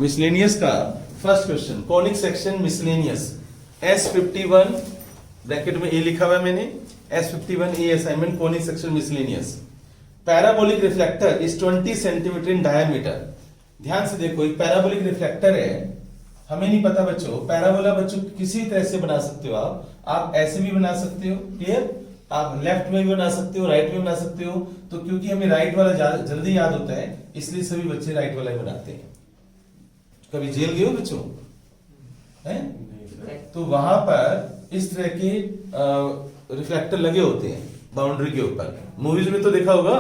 Miscellaneous का first question, conic section miscellaneous S51 bracket में ए लिखा हुआ है मैंने, S51 A assignment conic section miscellaneous. Parabolic reflector is 20 centimetre in diameter. ध्यान से देखो, एक पैराबोलिक रिफ्लेक्टर है, हमें नहीं पता बच्चों, पैराबोला बच्चों किसी तरह से बना सकते हो आप ऐसे भी बना सकते हो, क्लियर, आप लेफ्ट में भी बना सकते हो, राइट में बना सकते हो। तो क्योंकि हमें राइट वाला जल्दी याद होता है, इसलिए सभी बच्चे राइट वाला ही बनाते हैं। कभी जेल गए हो बच्चों हैं? तो वहां पर इस तरह के रिफ्लेक्टर लगे होते हैं बाउंड्री के ऊपर। मूवीज में तो देखा होगा,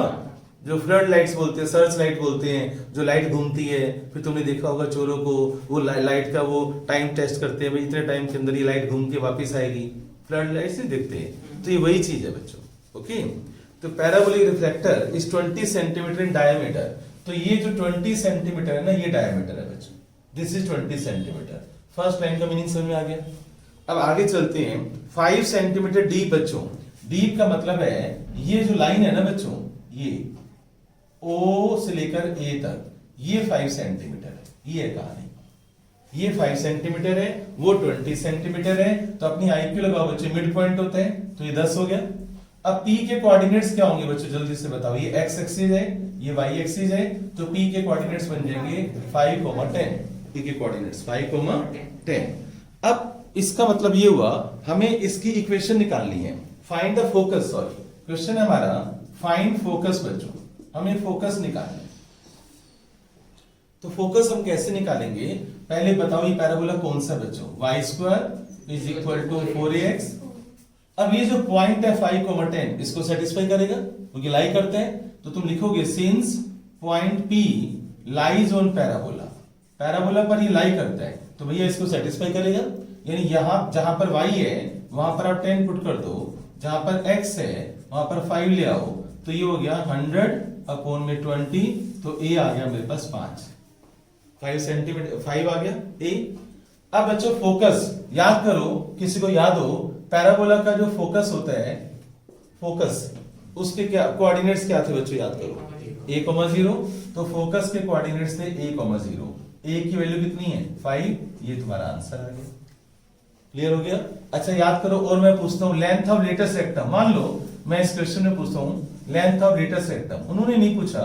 जो फ्लड लाइट्स बोलते हैं, सर्च लाइट बोलते हैं, जो लाइट घूमती है। फिर तुमने देखा होगा चोरों को वो लाइट का वो टाइम टेस्ट करते हैं, भाई इतने टाइम के अंदर ये लाइट घूम के वापस आएगी। फ्लड लाइट से देखते हैं, तो ये वही चीज है बच्चों। ओके, तो parabolic reflector is 20 centimetre in diameter. तो ये जो 20 सेंटीमीटर है ना, ये डायमीटर है बच्चों, this is 20 centimetre. First line का मीनिंग समझ में आ गया। अब आगे चलते हैं, 5 सेंटीमीटर डीप बच्चों। डीप का मतलब है ये जो लाइन है ना बच्चों, ये O से लेकर A तक, ये 5 सेंटीमीटर है, ये है कहानी। ये 5 सेंटीमीटर है, वो 20 सेंटीमीटर है। तो अपनी IQ लगाओ बच्चों, मिड पॉइंट होता है, तो ये 10 हो गया। अब P के कोऑर्डिनेट्स क्या होंगे बच्चों, जल्दी से बताओ। ये x एक्सिस है, ये y एक्सिस है, तो P के कोऑर्डिनेट्स बन जाएंगे 5, 10। P के कोऑर्डिनेट्स 5, 10। अब इसका मतलब ये हुआ, हमें इसकी इक्वेशन निकालनी है। Find the focus, sorry question है हमारा फाइंड फोकस बच्चों, हमें फोकस निकालना है। तो फोकस हम कैसे निकालेंगे, पहले बताओ ये पैराबोला कौन सा बच्चों, y² is equal to 4ax। अब ये जो पॉइंट है 5, 10 इसको सेटिस्फाई करेगा, क्योंकि लाई करते हैं। तो तुम लिखोगे since point P lies on parabola, parabola पर ये लाई करता है, तो भैया इसको सेटिस्फाई करेगा। यानी यहां जहां पर y है वहां पर आप 10 पुट कर दो, जहां पर x है वहां पर 5 ले आओ, तो ये हो गया 100/20। तो a आ गया मेरे पास 5 सेंटीमीटर, 5 आ गया a। अब बच्चों फोकस याद करो, किसी को याद हो पैराबोला का जो फोकस होता है, फोकस उसके क्या कोऑर्डिनेट्स क्या थे बच्चों, याद करो, a,0। तो फोकस के कोऑर्डिनेट्स थे a,0। a की वैल्यू कितनी है 5, ये तुम्हारा आंसर आ गया। क्लियर हो गया। अच्छा याद करो, और मैं पूछता हूं लेंथ ऑफ लेटेस्ट रेक्टम। मान लो मैं इस क्वेश्चन में पूछता हूं लेंथ ऑफ लेटेस्ट रेक्टम, उन्होंने नहीं पूछा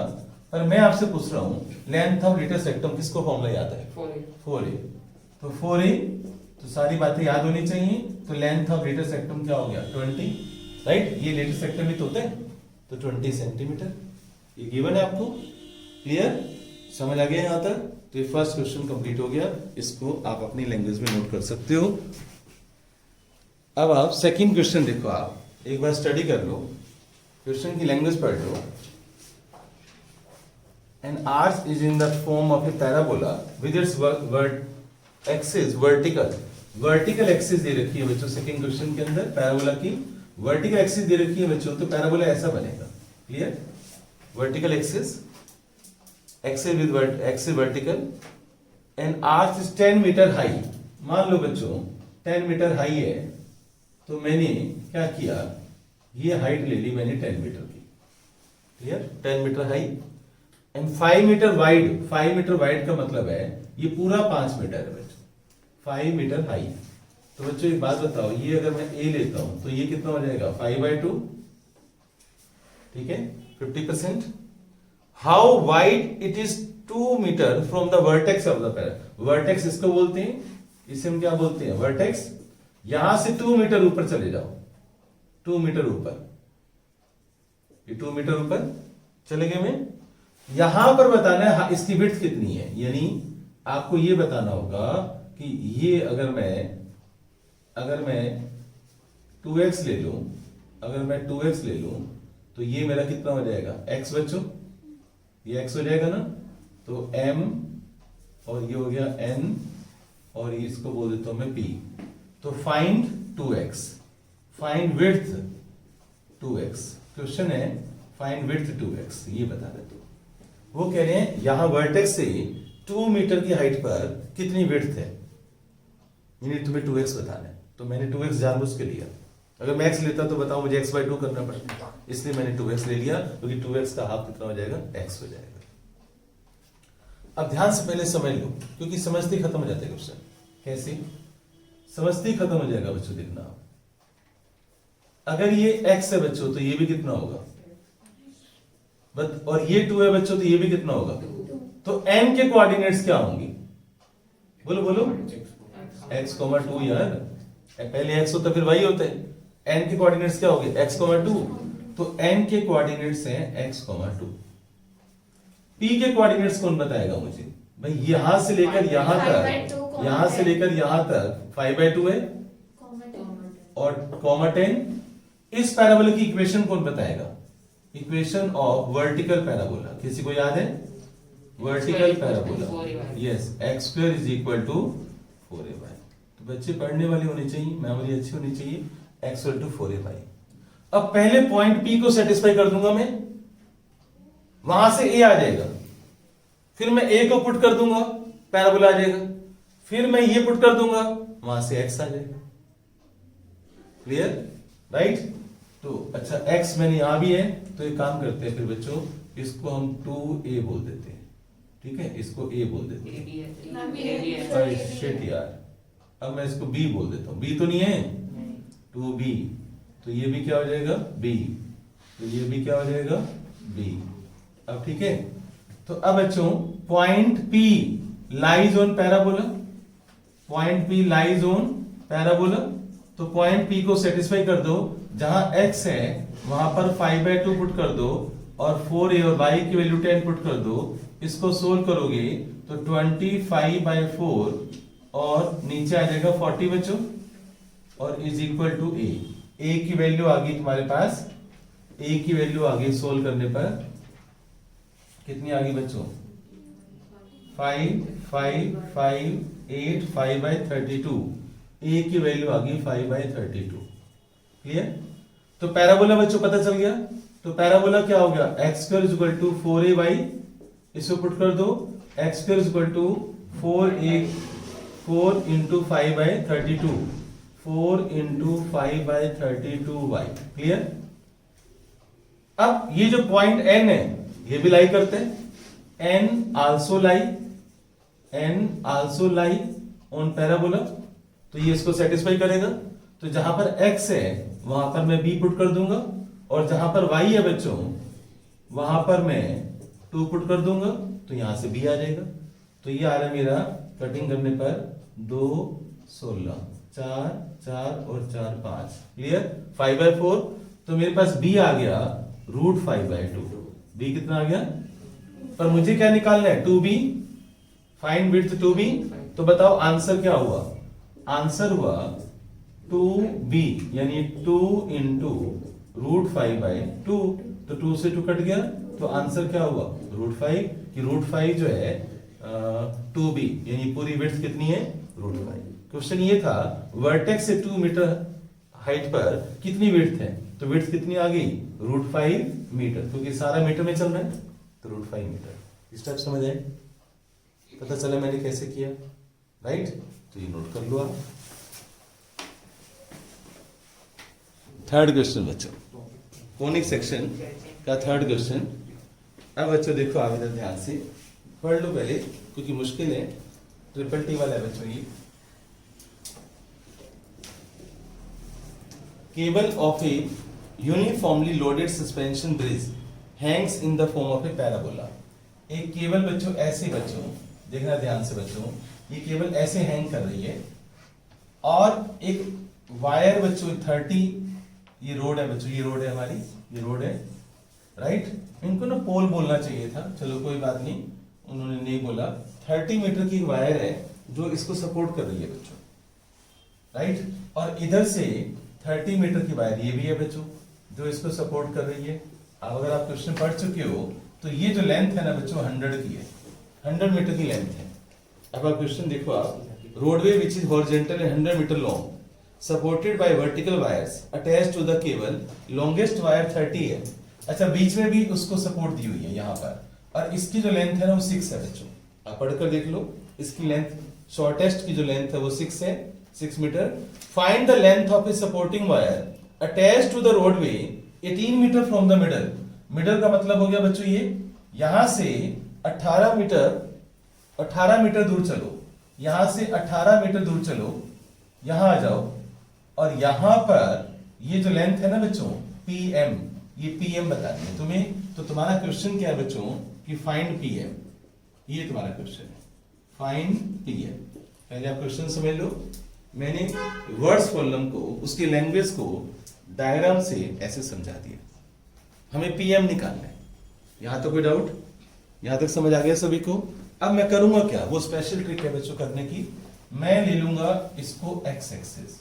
पर मैं आपसे पूछ रहा हूं लेंथ ऑफ लेटेस्ट रेक्टम किसको फॉर्मूला याद है, 4a। तो 4a, तो सारी बातें याद होनी चाहिए। तो लेंथ ऑफ लेटेस्ट रेक्टम क्या हो गया 20, राइट। ये लेटेस्ट रेक्टम ही तो होते हैं, तो 20 सेंटीमीटर ये गिवन है आपको। क्लियर, समझ आ गया यहां तक। तो ये फर्स्ट क्वेश्चन कंप्लीट हो गया, इसको आप अपनी लैंग्वेज में नोट कर सकते हो। अब आप सेकंड क्वेश्चन देखो, आप एक बार स्टडी कर लो, क्वेश्चन की लैंग्वेज पढ़ लो। An arch is in the form of a parabola with its axis vertical। Vertical axis दे रखी है बच्चों सेकंड क्वेश्चन के अंदर, पैराबोला की वर्टिकल एक्सिस दे रखी है बच्चों, तो पैराबोला ऐसा बनेगा। Clear, vertical axis, axis with axis vertical, and arch is 10 metre high. मान लो बच्चों 10 मीटर हाई है, तो मैंने क्या किया, ये हाइट ले ली मैंने 10 मीटर की। Clear, 10 metre high and 5 metre wide. 5 metre wide का मतलब है ये पूरा 5 मीटर है बच्चों, 5 मीटर हाई। तो बच्चों एक बात बताओ, ये अगर मैं a लेता हूं तो ये कितना हो जाएगा 5/2, ठीक है, 50%। How wide it is 2 metre from the vertex of the parabola. Vertex इसको बोलते हैं, इसे हम क्या बोलते हैं, वर्टेक्स। यहां से 2 मीटर ऊपर चले जाओ, 2 मीटर ऊपर, ये 2 मीटर ऊपर चले गए। मैं यहां पर बताना है इसकी विड्थ कितनी है, यानी आपको ये बताना होगा कि ये अगर मैं 2x ले लूं, अगर मैं 2x ले लूं तो ये मेरा कितना हो जाएगा x बच्चों, ये x हो जाएगा ना। तो m और ये हो गया n और ये इसको बोल देता हूं मैं p। तो find 2x, find width 2x। Question है फाइंड विड्थ 2x, ये बता दे। तो वो कह रहे हैं यहां वर्टेक्स से 2 मीटर की हाइट पर कितनी विड्थ है, यानी तुम्हें 2x बताना है। तो मैंने 2x जानबूझ के लिया, अगर मैं x लेता तो बताओ मुझे x/2 करना पड़ता, इसलिए मैंने 2x ले लिया, क्योंकि 2x का हाफ कितना हो जाएगा x हो जाएगा। अब ध्यान से पहले समझ लो, क्योंकि समझते ही खत्म हो जाते क्वेश्चन। कैसे समझते ही खत्म हो जाएगा बच्चों? देखना, अगर ये x है बच्चों तो ये भी कितना होगा, और ये 2 है बच्चों तो ये भी कितना होगा। तो n के कोऑर्डिनेट्स क्या होंगी? बोलो बोलो। x, 2 यार, पहले x होता फिर y होता है। n के कोऑर्डिनेट्स क्या होंगे? x, 2। तो n के कोऑर्डिनेट्स हैं x, 2। p के कोऑर्डिनेट्स कौन बताएगा मुझे? भाई यहां से लेकर यहां तक, यहां से लेकर यहां तक 5/2 है और (10). इस पैराबोला की इक्वेशन कौन बताएगा? इक्वेशन ऑफ वर्टिकल पैराबोला, किसी को याद है? Vertical parabola, yes, x² = 4ay। तो बच्चे पढ़ने वाले होने चाहिए, मेमोरी अच्छी होनी चाहिए। x = 4ay। अब पहले पॉइंट P को सेटिस्फाई कर दूंगा मैं, वहां से A आ जाएगा, फिर मैं A को पुट कर दूंगा, पैराबोला आ जाएगा, फिर मैं ये पुट कर दूंगा, वहां से x आ जाएगा। क्लियर? राइट? तो अच्छा, x मैंने यहां भी है, तो एक काम करते हैं फिर बच्चों, इसको हम 2a बोल देते हैं। ठीक है, इसको a बोल देते हैं। अरे शिट यार, अब मैं इसको b बोल देता हूं। b तो नहीं है, 2b, तो ये भी क्या हो जाएगा? b, तो ये भी क्या हो जाएगा? b। अब ठीक है, तो अब बच्चों point P lies on parabola, point P lies on parabola. तो पॉइंट P को सेटिस्फाई कर दो, जहां x है वहां पर 5/2 पुट कर दो और 4a और y की वैल्यू 10 पुट कर दो। इसको सोल्व करोगे तो 25/4 और नीचे आ जाएगा 40 बच्चों, और = a। a की वैल्यू आ गई तुम्हारे पास, a की वैल्यू आ गई सोल्व करने पर कितनी आ गई बच्चों? 5, 5, 5, 8, 5/32। a की वैल्यू आ गई 5/32। क्लियर? तो पैराबोला बच्चों पता चल गया। तो पैराबोला क्या हो गया? x² = 4ay, इसको पुट कर दो, x² = 4 × 5/32, 4 × 5/32y। क्लियर? अब ये जो पॉइंट n है ये भी लाई करते हैं, n also lie on parabola, तो ये इसको सेटिस्फाई करेगा। तो जहां पर x है वहां पर मैं b पुट कर दूंगा, और जहां पर y है बच्चों वहां पर मैं 2 पुट कर दूंगा, तो यहां से b आ जाएगा। तो ये आ रहा है मेरा, कटिंग करने पर 2, 16, 4, 4 और 4, 5। क्लियर? 5/4, तो मेरे पास b आ गया √5/2। b कितना आ गया? पर मुझे क्या निकालना है? 2b, find width 2b। तो बताओ आंसर क्या हुआ? आंसर हुआ 2b, यानी 2 × √5/2। तो 2 से 2 कट गया, तो आंसर क्या हुआ? √5, कि √5 जो है 2b, यानी पूरी विड्थ कितनी है? √5। क्वेश्चन ये था, वर्टेक्स से 2 मीटर हाइट पर कितनी विड्थ है? तो विड्थ कितनी आ गई? √5 मीटर, क्योंकि सारा मीटर में चल रहा है, तो √5 मीटर। स्टेप समझ आए? पता चला मैंने कैसे किया? राइट? तो ये नोट कर लो आप। थर्ड क्वेश्चन बच्चों, कोनिक सेक्शन का थर्ड क्वेश्चन। अब बच्चों देखो, आप इधर ध्यान से पढ़ लो पहले, क्योंकि मुश्किल है, ट्रिपल वाला है बच्चों ये। Cable of a uniformly loaded suspension bridge hangs in the form of a parabola। एक केबल बच्चों ऐसे, बच्चों देखना ध्यान से बच्चों, ये केबल ऐसे हैंग कर रही है, और एक वायर बच्चों 30, ये रोड है बच्चों, ये रोड है हमारी, ये रोड है, राइट? इनको ना पोल बोलना चाहिए था, चलो कोई बात नहीं, उन्होंने नहीं बोला। 30 मीटर की वायर है जो इसको सपोर्ट कर रही है बच्चों, राइट? और इधर से 30 मीटर की वायर ये भी है बच्चों जो इसको सपोर्ट कर रही है। अब अगर आप क्वेश्चन पढ़ चुके हो तो ये जो लेंथ है ना बच्चों 100 की है, 100 मीटर की लेंथ है। अब आप क्वेश्चन देखो, आप roadway which is horizontal and 100 metre long supported by vertical wires attached to the cable, longest wire 30 है। अच्छा, बीच में भी उसको सपोर्ट दी हुई है यहाँ पर, और इसकी जो लेंथ है ना वो 6 है बच्चों। आप पढ़कर देख लो, इसकी लेंथ, शॉर्टेस्ट की जो लेंथ है वो 6 है, 6 metre. Find the length of a supporting wire attached to the roadway 18 metre from the middle. Middle का मतलब हो गया बच्चों ये, यहां से 18 मीटर 18 मीटर दूर चलो, यहां से 18 मीटर दूर चलो, यहां आ जाओ, और यहां पर ये जो लेंथ है ना बच्चों PM, ये PM बतानी है तुम्हें। तो तुम्हारा क्वेश्चन क्या है बच्चों कि फाइंड PM, ये तुम्हारा क्वेश्चन है, फाइंड PM। पहले आप क्वेश्चन समझ लो। मैंने वर्ड्स कॉलम को, उसकी लैंग्वेज को डायग्राम से ऐसे समझा दिया, हमें PM निकालना है। यहां तो कोई डाउट, यहां तक समझ आ गया सभी को? अब मैं करूंगा क्या, वो स्पेशल ट्रिक है बच्चों करने की। मैं ले लूंगा इसको x एक्सिस,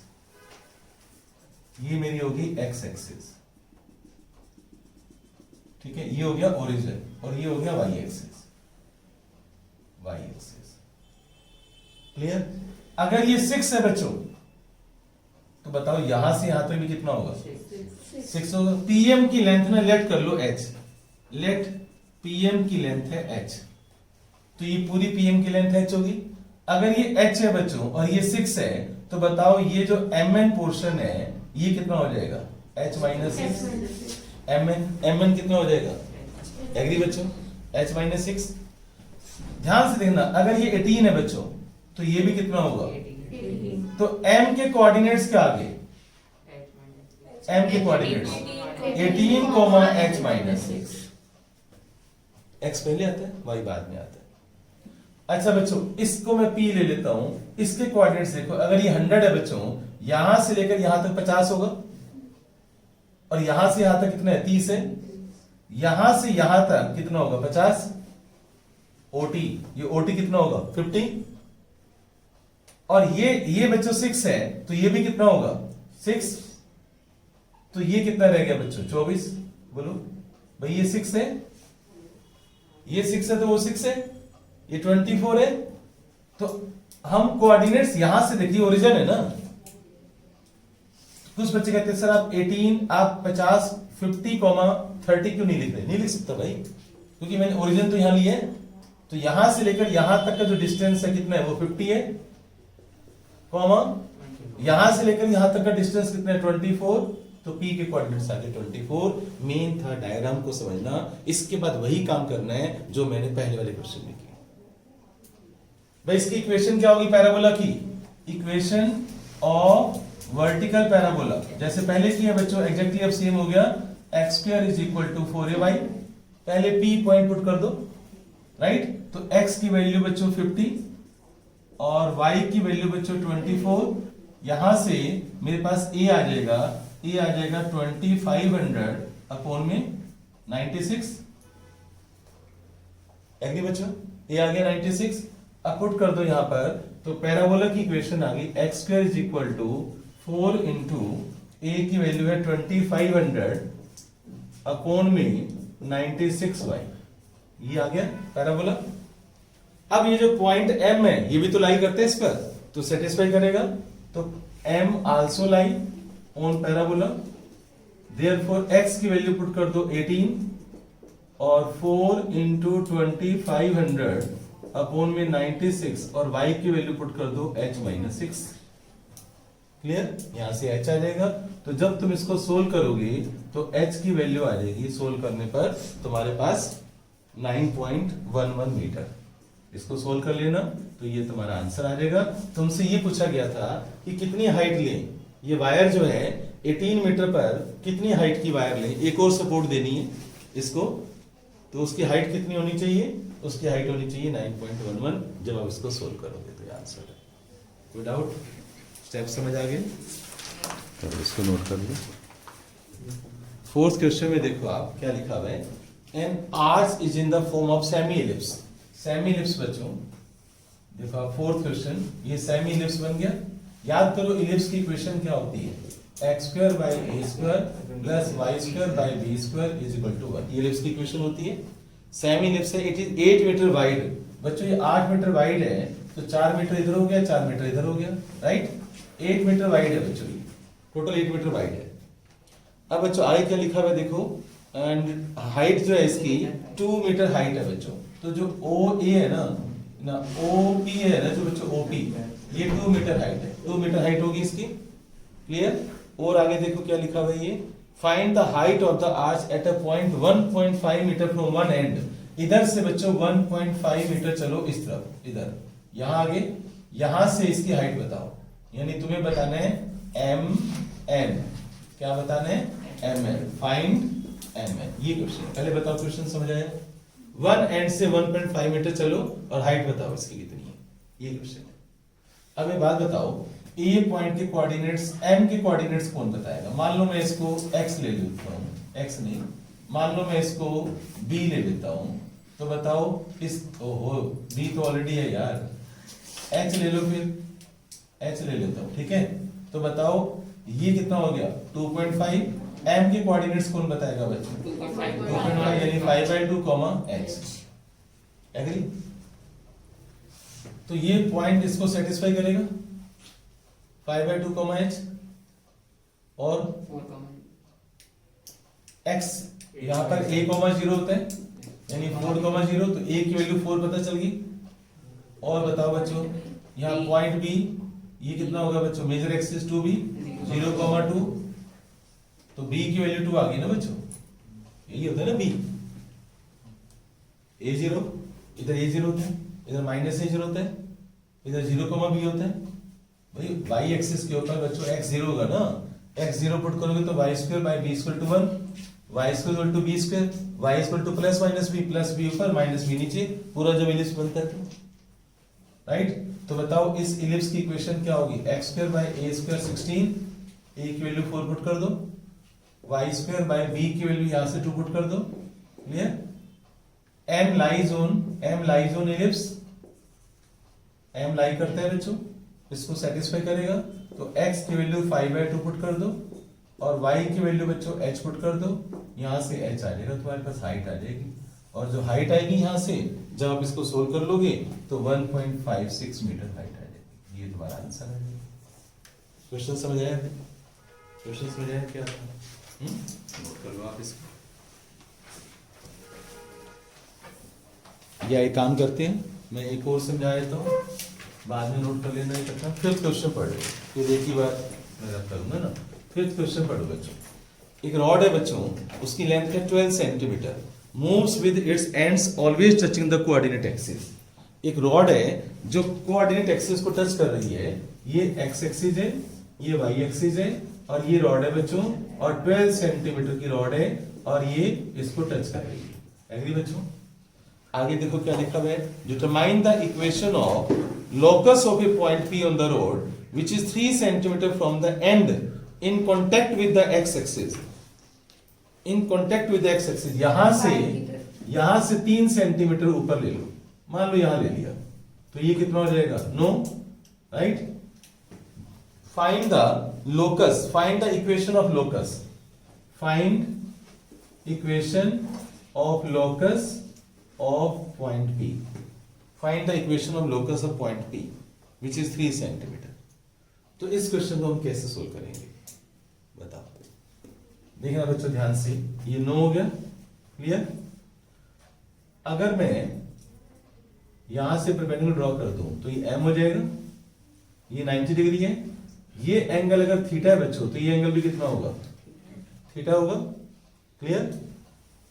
ये मेरी होगी x एक्सिस, ठीक है, ये हो गया ओरिजिन, और ये हो गया y axis, y axis. Clear? अगर ये 6 है बच्चों, तो बताओ यहां से यहां तक भी कितना होगा? 6 होगा। PM की लेंथ में लेट कर लो h, लेट PM की लेंथ है h, तो ये पूरी PM की लेंथ h होगी। अगर ये h है बच्चों और ये 6 है, तो बताओ ये जो mn पोर्शन है ये कितना हो जाएगा? h minus 6। mn कितना हो जाएगा? एग्री बच्चों? h minus 6। ध्यान से देखना, अगर ये 18 है बच्चों, तो ये भी कितना होगा? 18। तो m के कोऑर्डिनेट्स क्या आगे? m के कोऑर्डिनेट्स 18, h माइनस 6। x पहले आता है, y बाद में आता है। अच्छा बच्चों, इसको मैं p ले लेता हूं, इसके कोऑर्डिनेट्स देखो, अगर ये 100 है बच्चों, यहां से लेकर यहां तक 50 होगा, और यहां से यहां तक कितना है? 30 है। यहां से यहां तक कितना होगा? 50। OT, ये OT कितना होगा? 50। और ये बच्चों 6 है, तो ये भी कितना होगा? 6। तो ये कितना रह गया बच्चों? 24। बोलो भाई, ये 6 है, ये 6 है, तो वो 6 है, ये 24 है। तो हम कोऑर्डिनेट्स यहां से देखिए, ओरिजिन है ना। कुछ बच्चे कहते हैं सर आप 18, आप 50, 50, 30 क्यों नहीं लिख रहे? नहीं लिख सकता भाई, क्योंकि मैंने ओरिजिन तो यहां लिया है। तो यहां से लेकर यहां तक का जो डिस्टेंस है कितना है? वो 50 है, कॉमा यहां से लेकर यहां तक का डिस्टेंस कितना है? 24। तो P के कोऑर्डिनेट्स आ गए 24। मेन था डायग्राम को समझना, इसके बाद वही काम करना है जो मैंने पहले वाले क्वेश्चन में किया। भाई इसकी इक्वेशन क्या होगी पैराबोला की? इक्वेशन ऑफ वर्टिकल पैराबोला, जैसे पहले किया बच्चों, एग्जैक्टली अब सेम हो गया। x² is equal to 4ay। पहले P पॉइंट पुट कर दो, राइट? तो x की वैल्यू बच्चों 50 और y की वैल्यू बच्चों 24। यहां से मेरे पास a आ जाएगा, a आ जाएगा 2500 अपॉन में 96। एग्री बच्चों? a आ गया 96। अब पुट कर दो यहां पर, तो पैराबोला की इक्वेशन आ गई x² is equal to 4 into a की वैल्यू है 2500 अपॉन में 96y। ये आ गया पैराबोला। अब ये जो पॉइंट M है, ये भी तो लाई करते हैं इस पर, तो सेटिस्फाई करेगा। तो M also lie on parabola, therefore x की वैल्यू पुट कर दो 18 और 4 इंटू 2500 अपॉन में 96 और y की वैल्यू पुट कर दो h माइनस 6। क्लियर? यहां से h आ जाएगा। तो जब तुम इसको सोल्व करोगे तो h की वैल्यू आ जाएगी सोल्व करने पर तुम्हारे पास 9.11 मीटर। इसको सोल्व कर लेना, तो ये तुम्हारा आंसर आ जाएगा। तुमसे ये पूछा गया था कि कितनी हाइट लें, ये वायर जो है 18 मीटर पर कितनी हाइट की वायर लें, एक और सपोर्ट देनी है इसको, तो उसकी हाइट कितनी होनी चाहिए? उसकी हाइट होनी चाहिए 9.11। जब आप इसको सोल्व करोगे तो ये आंसर है। कोई डाउट? स्टेप समझ आ गए? तो इसको नोट कर लो। फोर्थ क्वेश्चन में देखो आप क्या लिखा हुआ है, N arch is in the form of semi ellipse. Semi ellipse बच्चों देखो आप, फोर्थ क्वेश्चन, ये सेमी इलिप्स बन गया। याद करो इलिप्स की इक्वेशन क्या होती है? x² by a² plus y² by b² is equal to 1। ये इलिप्स की इक्वेशन होती है। सेमी इलिप्स है, इट इज 8 मीटर वाइड। बच्चों ये 8 मीटर वाइड है, तो 4 मीटर इधर हो गया, 4 मीटर इधर हो गया, राइट? 8 मीटर वाइड है बच्चों, ये टोटल 8 मीटर वाइड है। अब बच्चों आगे क्या लिखा हुआ है देखो, एंड हाइट जो है इसकी 2 मीटर हाइट है बच्चों। तो जो OA है ना OP है ना जो बच्चों OP, ये 2 मीटर हाइट है, 2 मीटर हाइट होगी इसकी। क्लियर? और आगे देखो क्या लिखा हुआ है, ये find the height of the arch at a point 1.5 metre from one end इधर से बच्चों 1.5 मीटर चलो इस तरफ, इधर यहां आगे, यहां से इसकी हाइट बताओ, यानी तुम्हें बताना है एम एन, क्या बताना है M N, find M N, ये क्वेश्चन। पहले बताओ क्वेश्चन समझ आया? 1 एंड से 1.5 मीटर चलो और हाइट बताओ इसकी कितनी है, ये क्वेश्चन है। अब एक बात बताओ, ए पॉइंट के कोऑर्डिनेट्स, एम के कोऑर्डिनेट्स कौन बताएगा? मान लो मैं इसको एक्स ले लेता हूँ, एक्स नहीं, मान लो मैं इसको बी ले लेता हूँ, तो बताओ इस, ओहो बी तो ऑलरेडी है यार, एच ले लो, फिर एच ले लेता हूँ, ठीक है। तो बताओ ये कितना हो गया 2.5, एम के कोऑर्डिनेट्स कौन बताएगा बच्चों? 2.5 यानी 5/2 एच, एग्री? तो ये पॉइंट इसको सेटिस्फाई करेगा 5/2 एच, और एक्स यहाँ पर a, 0 होता है, यानी 4, 0, तो a की वैल्यू 4 पता चल गई। और बताओ बच्चों यहाँ पॉइंट b, ये कितना होगा बच्चों? मेजर एक्सिस 2b, 0, 2, तो b की वैल्यू 2 आ गई ना बच्चों, यही होता है ना b, a0, इधर a0 होता है, इधर -a0 होता है, इधर 0, b होता है। भाई y एक्सिस के ऊपर बच्चों x0 होगा ना, x0 पुट करोगे तो y² by b = 1, y² = b², y = +-b ऊपर -b नीचे, पूरा जब इलिप्स बनता है तो, राइट? तो बताओ इस इलिप्स की इक्वेशन क्या होगी? x² by a² 16, a की वैल्यू 4 पुट कर दो, y² by b की वैल्यू यहां से 2 पुट कर दो, clear? m lies on ellipse, m लाई करता है बच्चों, इसको सेटिस्फाई करेगा, तो x की वैल्यू 5/2 पुट कर दो, और y की वैल्यू बच्चों h पुट कर दो, यहां से h आ जाएगा, तुम्हारे पास हाइट आ जाएगी, और जो हाइट आएगी यहां से जब आप इसको सोल्व कर लोगे तो 1.56 मीटर हाइट आ जाएगी, ये तुम्हारा आंसर है। क्वेश्चन समझ आया? क्वेश्चन समझ आया क्या था? नोट कर लो आप इसको, या एक काम करते हैं, मैं एक और समझा देता हूँ, बाद में नोट कर लेना इकट्ठा। फिफ्थ क्वेश्चन पढ़ो, फिर एक ही बार मैं करूंगा ना। फिफ्थ क्वेश्चन पढ़ो बच्चों, एक रॉड है बच्चों, उसकी लेंथ है 12 centimetre, moves with its ends always touching the coordinate axis. एक रॉड है जो कोऑर्डिनेट एक्सिस को टच कर रही है, ये एक्स एक्सिस है, ये वाई एक्सिस है, और ये रॉड है बच्चों, और 12 सेंटीमीटर की रॉड है, और ये इसको टच कर रही है, एग्री बच्चों? आगे देखो क्या लिखा हुआ है, determine the equation of locus of a point P on the road which is 3 centimeter from the end in contact with the x axis, in contact with the x axis, यहां से 3 centimetre ऊपर ले लो, मान लो यहां ले लिया, तो ये कितना हो जाएगा? No, right? Find the locus, find the equation of locus, find equation of locus of point P. Find the equation of locus of point P, which is 3 centimetre. तो इस क्वेश्चन को हम कैसे सोल्व करेंगे बताओ? देखना बच्चों ध्यान से, ये 9 हो गया, क्लियर? अगर मैं यहां से परपेंडिकुलर ड्रॉ कर दूं तो ये m हो जाएगा, ये 90 डिग्री है, ये एंगल अगर थीटा है बच्चों, तो ये एंगल भी कितना होगा? थीटा होगा, क्लियर?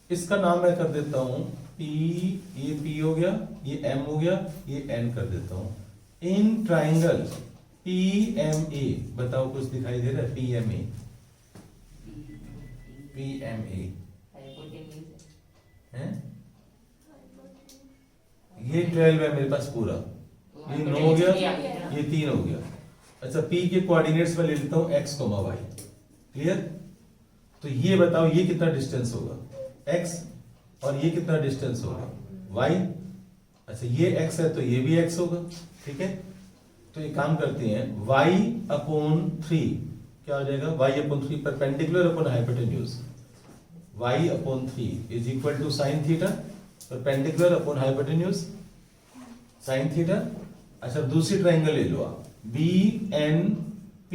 इसका नाम मैं कर देता हूं P, ये P हो गया, ये M हो गया, ये N कर देता हूं। इन ट्राइंगल PMA, बताओ कुछ दिखाई दे रहा है? PMA, PMA है, ये 12 है मेरे पास पूरा, ये 9 हो गया, ये 3 हो गया। अच्छा, P के कोऑर्डिनेट्स में ले लेता हूं x, y, क्लियर? तो ये बताओ ये कितना डिस्टेंस होगा? x, और ये कितना डिस्टेंस होगा? y। अच्छा, ये x है तो ये भी x होगा, ठीक है? तो एक काम करते हैं, y/3 क्या हो जाएगा? y/3 perpendicular upon hypotenuse, y/3 is equal to sine theta, perpendicular upon hypotenuse sine theta. अच्छा, दूसरी ट्राइंगल ले लो आप, BNP,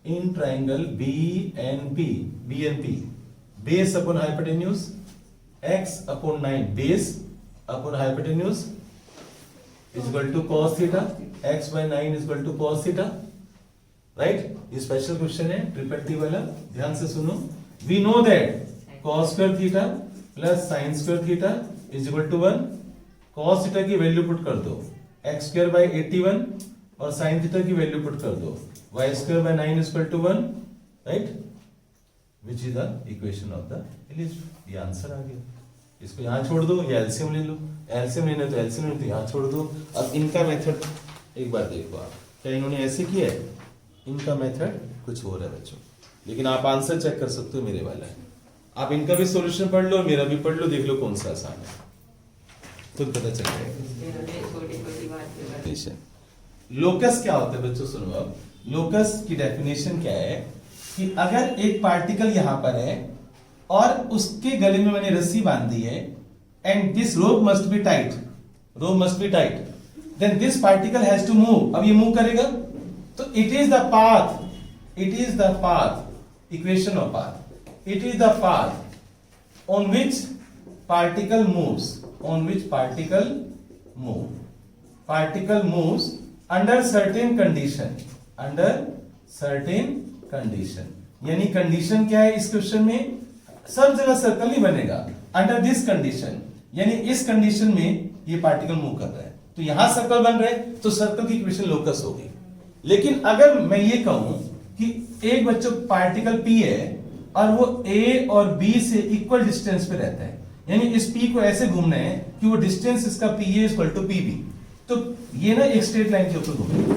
in triangle BNP, base upon hypotenuse, x/9 base upon hypotenuse is equal to cos theta, x/9 is equal to cos theta, right? ये special question है, triple T वाला, ध्यान से सुनो। We know that cos² theta plus sin² theta is equal to 1, cos theta की value put कर दो x square by 81 और sin थीटा की वैल्यू पुट कर दो y square by 9 is equal to 1, right, which is the equation of the ellipse. ये answer आ गया। इसको यहाँ छोड़ दो या एलसीएम ले लो, एलसीएम लेना तो एलसीएम ले, तो यहाँ छोड़ दो। अब इनका मेथड एक बार देखो आप, क्या इन्होंने ऐसे किया है? इनका मेथड कुछ और है बच्चों, लेकिन आप आंसर चेक कर सकते हो, मेरे वाला है। आप इनका भी सॉल्यूशन पढ़ लो, मेरा भी पढ़ लो, देख लो कौन सा आसान है, खुद पता चल जाएगा। लोकस क्या होता है बच्चों, सुनो अब। लोकस की डेफिनेशन क्या है कि अगर एक पार्टिकल यहां पर है और उसके गले में मैंने रस्सी बांध दी है, and this rope must be tight, rope must be tight, then this particle has to move. अब ये मूव करेगा तो it is the path, it is the path, equation of path, it is the path on which particle moves, on which particle move, particle moves under certain condition, under certain condition. यानी condition क्या है इस question में? सब जगह circle नहीं बनेगा, under this condition, यानी इस कंडीशन में ये पार्टिकल मूव कर रहा है, तो यहां सर्कल बन रहा है, तो सर्कल की इक्वेशन लोकस होगी। लेकिन अगर मैं ये कहूं कि एक बच्चों पार्टिकल P है और वो A और B से इक्वल डिस्टेंस पे रहता है, यानी इस P को ऐसे घूमना है कि वो डिस्टेंस इसका PA is equal to PB, तो ये ना एक स्ट्रेट लाइन के ऊपर घूमेगा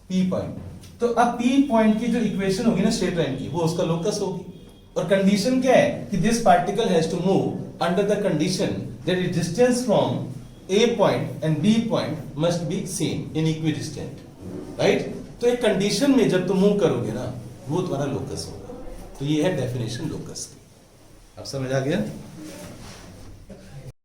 P पॉइंट। तो अब P पॉइंट की जो इक्वेशन होगी ना स्ट्रेट लाइन की, वो उसका लोकस होगी। और कंडीशन क्या है कि this particle has to move under the condition that is distance from A point and B point must be same in equidistant, right. तो एक कंडीशन में जब तुम मूव करोगे ना, वो तुम्हारा लोकस होगा। तो ये है डेफिनेशन लोकस की। अब समझ आ गया?